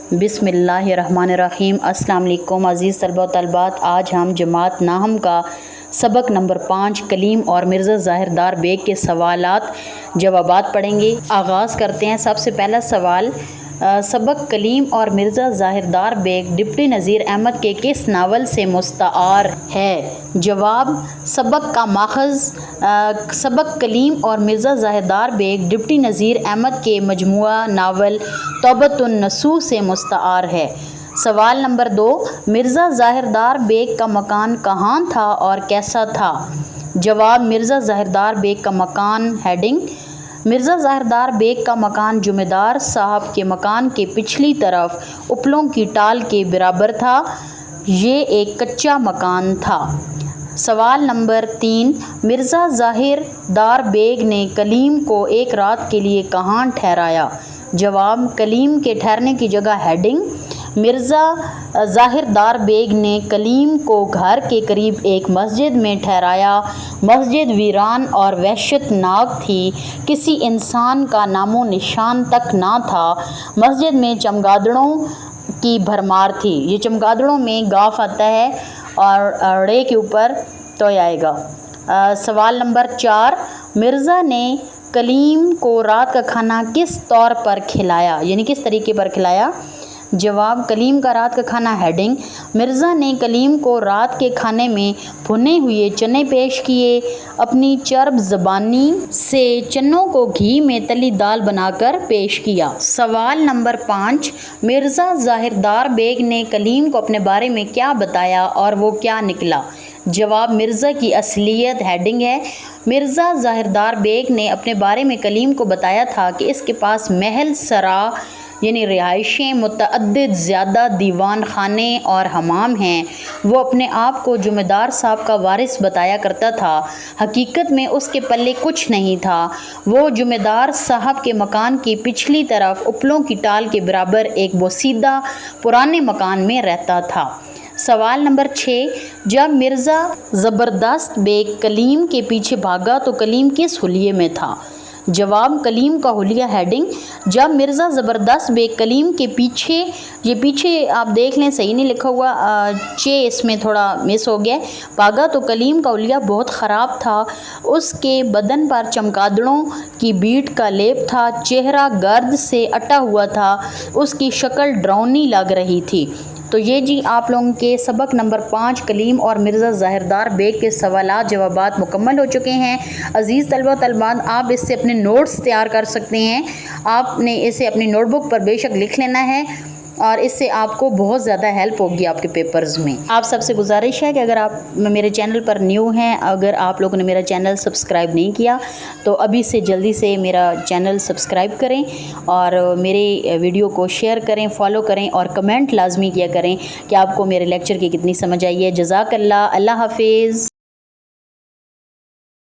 बिस्मिल्लाहिर्रहमानिर्रहीम। अस्सलाम वालेकुम अज़ीज़ तलबा व तलबात। आज हम जमात नाहम का सबक नंबर 5 कलीम और मिर्ज़ा ज़ाहिरदार बेग के सवालात जवाबात पढ़ेंगे। आगाज़ करते हैं। सबसे पहला सवाल, सबक कलीम और मिर्ज़ा ज़ाहिरदार बेग डिप्टी नज़ीर अहमद के किस नावल से मुस्तआर है? जवाब, सबक का माखज़ सबक कलीम और मिर्ज़ा ज़ाहिरदार बेग डिप्टी नज़ीर अहमद के मजमुआ नावल तौबतुन नसूह से मुस्तआर है। सवाल नंबर 2, मिर्ज़ा ज़ाहिरदार बेग का मकान कहाँ था और कैसा था? जवाब, मिर्ज़ा ज़ाहिरदार बेग का मकान हेडिंग, मिर्ज़ा ज़ाहिरदार बेग का मकान जुमेदार साहब के मकान के पिछली तरफ उपलों की टाल के बराबर था। ये एक कच्चा मकान था। सवाल नंबर 3, मिर्ज़ा ज़ाहिरदार बेग ने कलीम को एक रात के लिए कहाँ ठहराया? जवाब, कलीम के ठहरने की जगह हेडिंग, मिर्ज़ा ज़ाहिरदार बेग ने कलीम को घर के करीब एक मस्जिद में ठहराया। मस्जिद वीरान और वहशतनाक थी, किसी इंसान का नामो निशान तक ना था। मस्जिद में चमगादड़ों की भरमार थी। ये चमगादड़ों में गाफ आता है और रे के ऊपर तो आएगा। सवाल नंबर 4, मिर्ज़ा ने कलीम को रात का खाना किस तौर पर खिलाया, यानी किस तरीके पर खिलाया? जवाब, कलीम का रात का खाना हेडिंग, मिर्ज़ा ने कलीम को रात के खाने में भुने हुए चने पेश किए। अपनी चर्ब ज़बानी से चनों को घी में तली दाल बनाकर पेश किया। सवाल नंबर 5, मिर्ज़ा ज़ाहिरदार बेग ने कलीम को अपने बारे में क्या बताया और वो क्या निकला? जवाब, मिर्ज़ा की असलियत हेडिंग है, मिर्ज़ा ज़ाहिरदार बेग ने अपने बारे में कलीम को बताया था कि इसके पास महल सरा यानी रिहाइशें, मुतअद्दिद ज़्यादा दीवान खाने और हमाम हैं। वो अपने आप को जुमेदार साहब का वारिस बताया करता था। हकीकत में उसके पल्ले कुछ नहीं था। वो जुमेदार साहब के मकान की पिछली तरफ उपलों की टाल के बराबर एक बोसीदा पुराने मकान में रहता था। सवाल नंबर 6, जब मिर्ज़ा ज़बरदस्त बेग कलीम के पीछे भागा तो कलीम किस हुलिये में था? जवाब, कलीम का हुलिया हेडिंग, जब मिर्ज़ा ज़बरदस्त बेग कलीम के पीछे, ये पीछे आप देख लें सही नहीं लिखा हुआ, चे इसमें थोड़ा मिस हो गया, भागा तो कलीम का हुलिया बहुत ख़राब था। उसके बदन पर चमगादड़ों की बीट का लेप था। चेहरा गर्द से अटा हुआ था। उसकी शक्ल डरावनी लग रही थी। तो ये जी आप लोगों के सबक नंबर 5 कलीम और मिर्ज़ा ज़ाहिरदार बेग के सवालात जवाबात मुकम्मल हो चुके हैं। अज़ीज़ तलबा तलबात, आप इससे अपने नोट्स तैयार कर सकते हैं। आपने इसे अपनी नोटबुक पर बेशक लिख लेना है और इससे आपको बहुत ज़्यादा हेल्प होगी आपके पेपर्स में। आप सबसे गुजारिश है कि अगर आप मेरे चैनल पर न्यू हैं, अगर आप लोगों ने मेरा चैनल सब्सक्राइब नहीं किया तो अभी से जल्दी से मेरा चैनल सब्सक्राइब करें और मेरे वीडियो को शेयर करें, फॉलो करें और कमेंट लाजमी किया करें कि आपको मेरे लेक्चर की कितनी समझ आई है। जज़ाकल्लाह, अल्लाह हाफिज़।